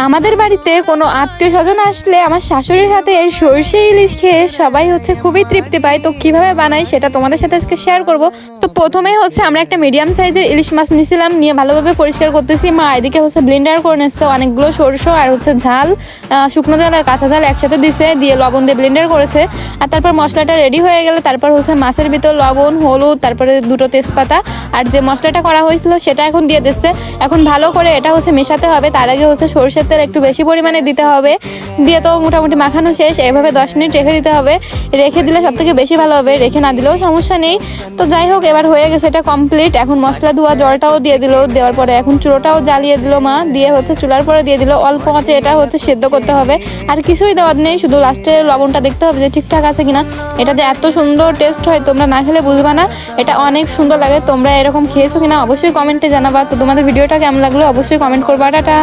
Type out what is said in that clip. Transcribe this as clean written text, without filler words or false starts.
আমাদের বাড়িতে কোনো আত্মীয় স্বজন আসলে আমার শাশুড়ির হাতে এই সরষে ইলিশ খেয়ে সবাই হচ্ছে খুবই তৃপ্তি পায়। তো কিভাবে বানাই সেটা তোমাদের সাথে আজকে শেয়ার করব। তো প্রথমেই হচ্ছে আমরা একটা মিডিয়াম সাইজের ইলিশ মাছ নিয়েছিলাম, নিয়ে ভালোভাবে পরিষ্কার করতেছি। মা এদিকে হচ্ছে ব্লেন্ডার করে নিচ্ছে অনেকগুলো সরষে আর হচ্ছে ঝাল, শুকনো ঝাল আর কাঁচা ঝাল একসাথে দিছে, দিয়ে লবণ দিয়ে ব্লেন্ডার করেছে। আর তারপর মশলাটা রেডি হয়ে গেলে তারপর হচ্ছে মাছের ভিতর লবণ, হলুদ, তারপরে দুটো তেজপাতা আর যে মশলাটা করা হয়েছিল সেটা এখন দিয়ে দিচ্ছে। এখন ভালো করে এটা হচ্ছে মেশাতে হবে। তার আগে হচ্ছে সরষের তেল একটু বেশি পরিমাণে দিতে হবে, দিয়ে তো মোটামুটি মাখানো শেষ। এভাবে 10 মিনিট রেখে দিতে হবে, রেখে দিলে সব থেকে বেশি ভালো হবে, রেখে না দিলেও সমস্যা নেই। তো যাই হোক, এবার হয়ে গেছে এটা কমপ্লিট। এখন মশলা ধোয়া জলটাও দিয়ে দিল, দেওয়ার পরে এখন চুলোটাও জ্বালিয়ে দিল মা, দিয়ে হচ্ছে চুলার পরে দিয়ে দিল অল্প আঁচে এটা হচ্ছে সেদ্ধ করতে হবে। আর কিছুই দেওয়ার নেই, শুধু লাস্টে লবণটা দেখতে হবে যে ঠিকঠাক আছে কিনা। এটাতে এত সুন্দর টেস্ট হয়, তোমরা না খেলে বুঝবা না, এটা অনেক সুন্দর লাগে। তোমরা এরকম খেয়েছো কিনা অবশ্যই কমেন্টে জানাবা। তো তোমাদের ভিডিওটা কেমন লাগলো অবশ্যই কমেন্ট করবা। টাটা।